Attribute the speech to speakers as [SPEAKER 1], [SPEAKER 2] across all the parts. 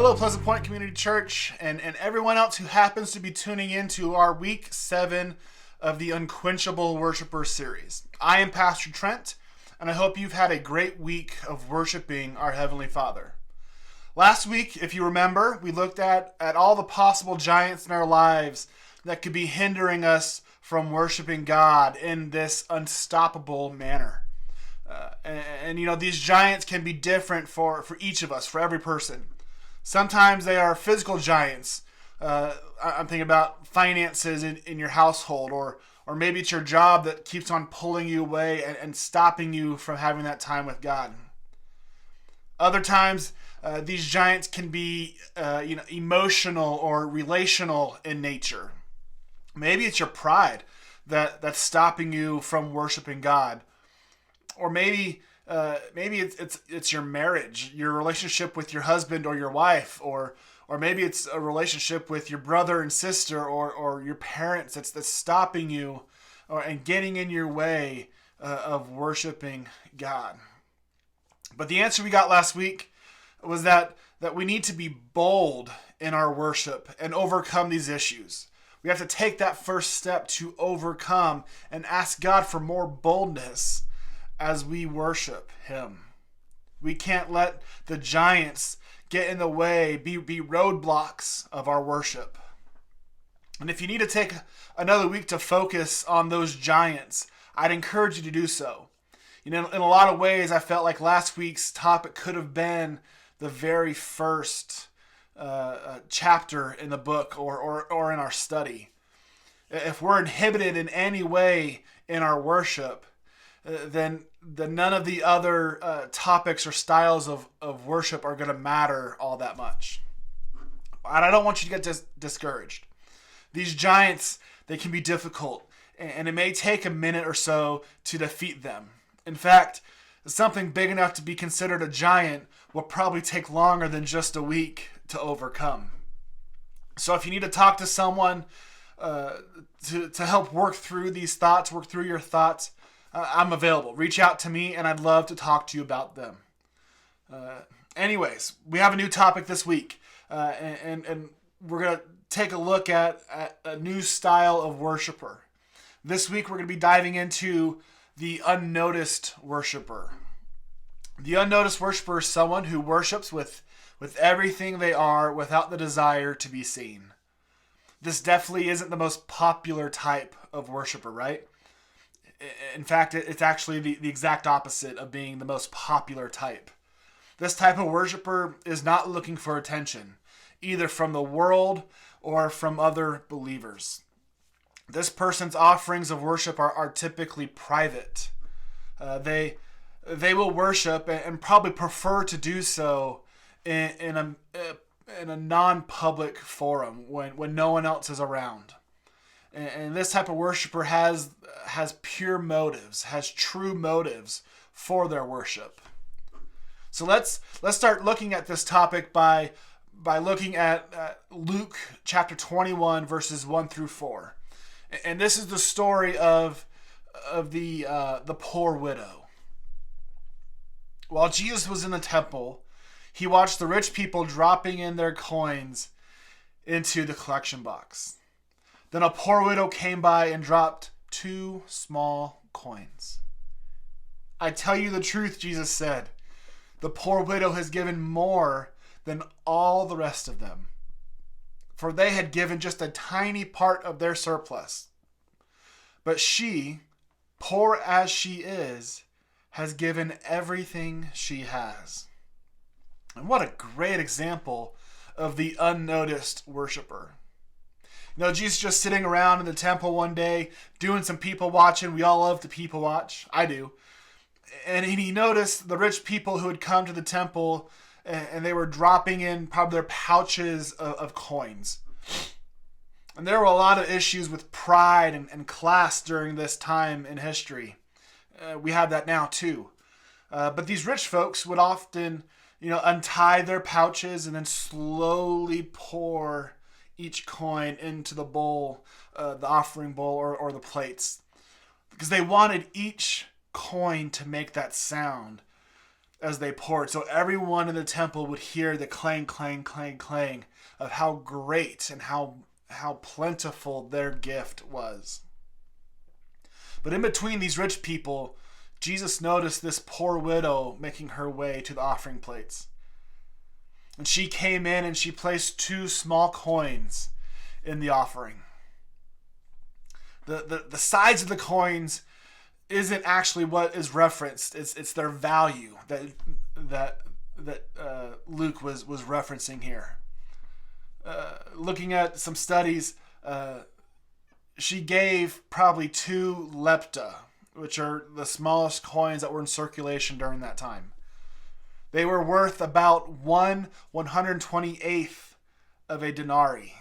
[SPEAKER 1] Hello, Pleasant Point Community Church, and everyone else who happens to be tuning into our Week 7 of the Unquenchable Worshipper series. I am Pastor Trent, and I hope you've had a great week of worshiping our Heavenly Father. Last week, if you remember, we looked at all the possible giants in our lives that could be hindering us from worshiping God in this unstoppable manner. These giants can be different for each of us, for every person. Sometimes they are physical giants. I'm thinking about finances in your household, or maybe it's your job that keeps on pulling you away and stopping you from having that time with God. Other times, these giants can be emotional or relational in nature. Maybe it's your pride that's stopping you from worshiping God, or maybe it's your marriage, your relationship with your husband or your wife, or maybe it's a relationship with your brother and sister or your parents that's stopping you and getting in your way of worshiping God. But the answer we got last week was that we need to be bold in our worship and overcome these issues. We have to take that first step to overcome and ask God for more boldness as we worship Him. We can't let the giants get in the way, be roadblocks of our worship. And if you need to take another week to focus on those giants, I'd encourage you to do so. In a lot of ways, I felt like last week's topic could have been the very first chapter in the book or in our study. If we're inhibited in any way in our worship, then none of the other topics or styles of worship are going to matter all that much. And I don't want you to get discouraged. These giants, they can be difficult, and it may take a minute or so to defeat them. In fact, something big enough to be considered a giant will probably take longer than just a week to overcome. So if you need to talk to someone to help work through these thoughts, work through your thoughts, I'm available. Reach out to me, and I'd love to talk to you about them. Anyways, we have a new topic this week, and we're going to take a look at a new style of worshiper. This week, we're going to be diving into the unnoticed worshiper. The unnoticed worshiper is someone who worships with everything they are without the desire to be seen. This definitely isn't the most popular type of worshiper, right? In fact, it's actually the exact opposite of being the most popular type. This type of worshiper is not looking for attention, either from the world or from other believers. This person's offerings of worship are typically private. They will worship and probably prefer to do so in a non-public forum when no one else is around. And this type of worshiper has pure motives, has true motives for their worship. So let's start looking at this topic by looking at Luke chapter 21 verses 1 through 4. And this is the story of the poor widow. While Jesus was in the temple, he watched the rich people dropping in their coins into the collection box. Then a poor widow came by and dropped 2 small coins. I tell you the truth, Jesus said. The poor widow has given more than all the rest of them, for they had given just a tiny part of their surplus. But she, poor as she is, has given everything she has. And what a great example of the unnoticed worshiper. Jesus just sitting around in the temple one day, doing some people watching. We all love to people watch. I do. And he noticed the rich people who had come to the temple, and they were dropping in probably their pouches of coins. And there were a lot of issues with pride and class during this time in history. We have that now too. But these rich folks would often, untie their pouches and then slowly pour each coin into the bowl, the offering bowl or the plates, because they wanted each coin to make that sound. as they poured, so everyone in the temple would hear the clang, clang, clang, clang of how great and how plentiful their gift was. But in between these rich people, Jesus noticed this poor widow making her way to the offering plates. And she came in and she placed 2 small coins in the offering. The size of the coins isn't actually what is referenced. It's their value that Luke was referencing here. Looking at some studies, she gave probably 2 lepta, which are the smallest coins that were in circulation during that time. They were worth about 1/128th of a denarii,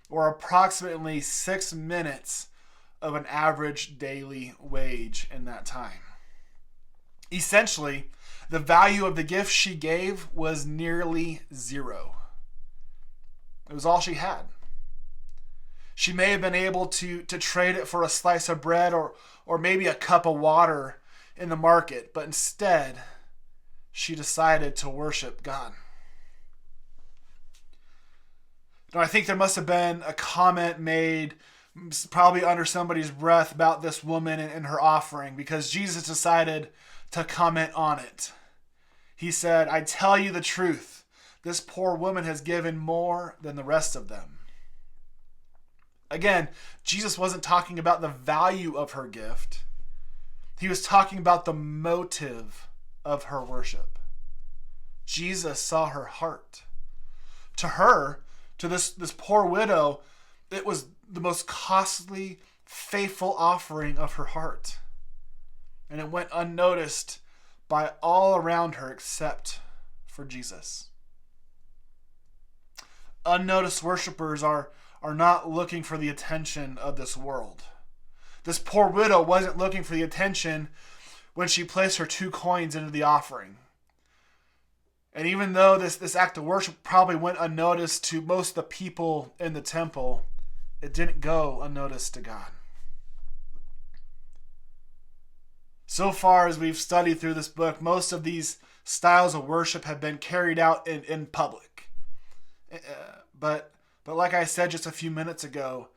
[SPEAKER 1] or approximately 6 minutes of an average daily wage in that time. Essentially, the value of the gift she gave was nearly 0. It was all she had. She may have been able to trade it for a slice of bread or maybe a cup of water in the market, but instead, she decided to worship God. Now, I think there must have been a comment made probably under somebody's breath about this woman and her offering, because Jesus decided to comment on it. He said, "I tell you the truth, this poor woman has given more than the rest of them." Again, Jesus wasn't talking about the value of her gift. He was talking about the motive of her worship. Jesus saw her heart. To her, to this poor widow, it was the most costly, faithful offering of her heart. And it went unnoticed by all around her except for Jesus. Unnoticed worshipers are not looking for the attention of this world. This poor widow wasn't looking for the attention when she placed her 2 coins into the offering. And even though this act of worship probably went unnoticed to most of the people in the temple, it didn't go unnoticed to God. So far as we've studied through this book, most of these styles of worship have been carried out in public. But like I said just a few minutes ago,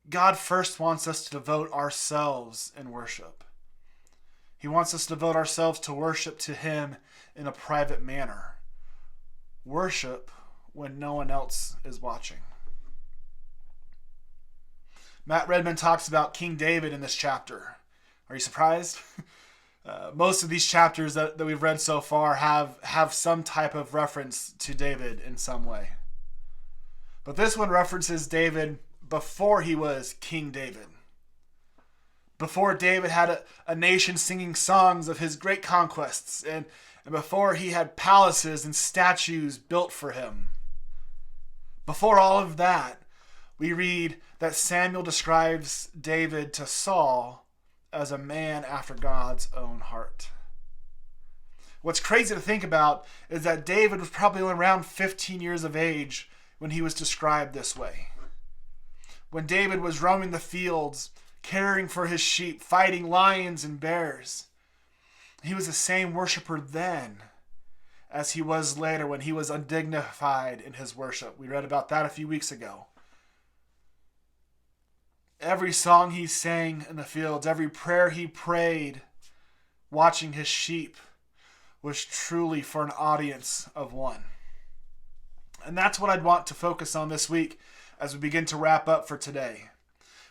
[SPEAKER 1] God first wants us to devote ourselves in worship. He wants us to devote ourselves to worship to Him in a private manner. Worship when no one else is watching. Matt Redman talks about King David in this chapter. Are you surprised? Most of these chapters that we've read so far have some type of reference to David in some way. But this one references David before he was King David. Before David had a nation singing songs of his great conquests, and before he had palaces and statues built for him. Before all of that, we read that Samuel describes David to Saul as a man after God's own heart. What's crazy to think about is that David was probably only around 15 years of age when he was described this way. When David was roaming the fields, caring for his sheep, fighting lions and bears, he was the same worshiper then as he was later when he was undignified in his worship. We read about that a few weeks ago. Every song he sang in the fields, every prayer he prayed, watching his sheep, was truly for an audience of one. And that's what I'd want to focus on this week as we begin to wrap up for today.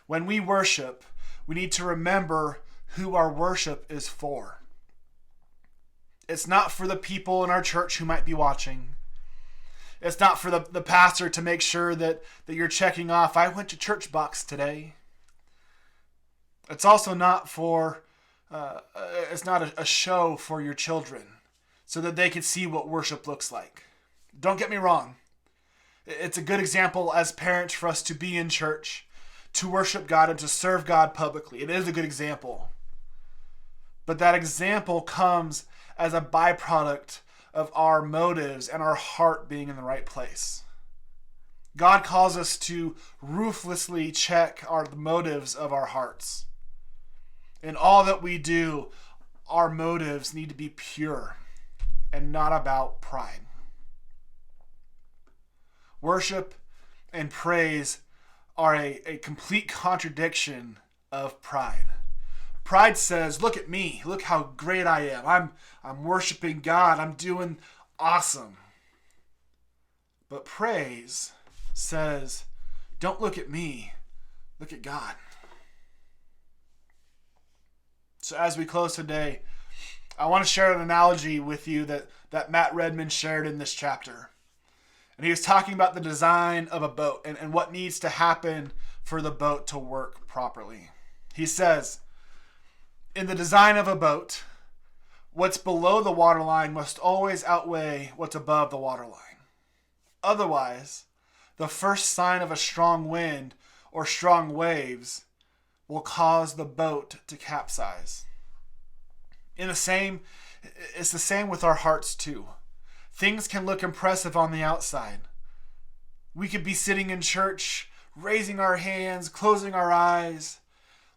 [SPEAKER 1] When we worship, we need to remember who our worship is for. It's not for the people in our church who might be watching. It's not for the pastor to make sure that you're checking off, I went to church box today. It's also not it's not a show for your children so that they can see what worship looks like. Don't get me wrong. It's a good example as parents for us to be in church, to worship God and to serve God publicly. It is a good example. But that example comes as a byproduct of our motives and our heart being in the right place. God calls us to ruthlessly check the motives of our hearts. In all that we do, our motives need to be pure and not about pride. Worship and praise are a complete contradiction of pride. Pride says, look at me, look how great I am. I'm worshiping God, I'm doing awesome. But praise says, don't look at me, look at God. So as we close today, I want to share an analogy with you that Matt Redman shared in this chapter. And he was talking about the design of a boat and what needs to happen for the boat to work properly. He says, in the design of a boat, what's below the waterline must always outweigh what's above the waterline. Otherwise, the first sign of a strong wind or strong waves will cause the boat to capsize. It's the same with our hearts too. Things can look impressive on the outside. We could be sitting in church, raising our hands, closing our eyes,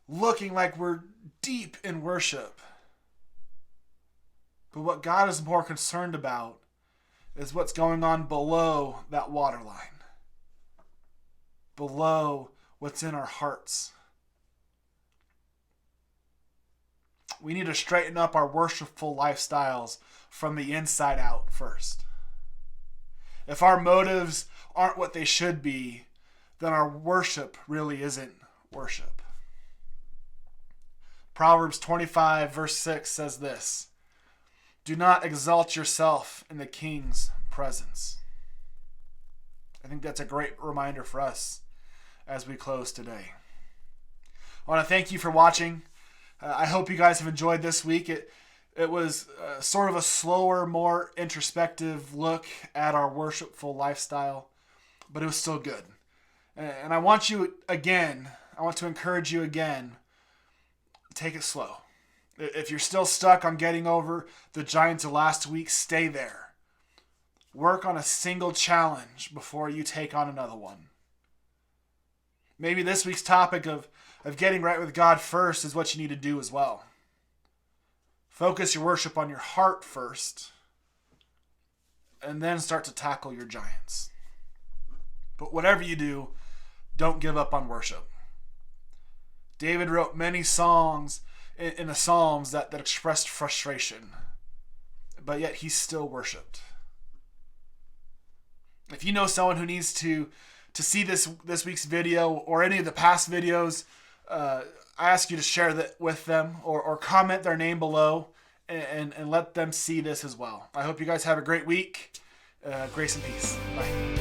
[SPEAKER 1] looking like we're deep in worship. But what God is more concerned about is what's going on below that waterline, below what's in our hearts. We need to straighten up our worshipful lifestyles from the inside out first. If our motives aren't what they should be, then our worship really isn't worship. Proverbs 25 verse 6 says this, do not exalt yourself in the king's presence. I think that's a great reminder for us as we close today. I want to thank you for watching. I hope you guys have enjoyed this week. It was sort of a slower, more introspective look at our worshipful lifestyle, but it was still good. And I want to encourage you again, take it slow. If you're still stuck on getting over the giants of last week, stay there. Work on a single challenge before you take on another one. Maybe this week's topic of getting right with God first is what you need to do as well. Focus your worship on your heart first, and then start to tackle your giants. But whatever you do, don't give up on worship. David wrote many songs in the Psalms that expressed frustration, but yet he still worshiped. If you know someone who needs to see this week's video or any of the past videos, I ask you to share that with them or comment their name below and let them see this as well. I hope you guys have a great week. Grace and peace. Bye.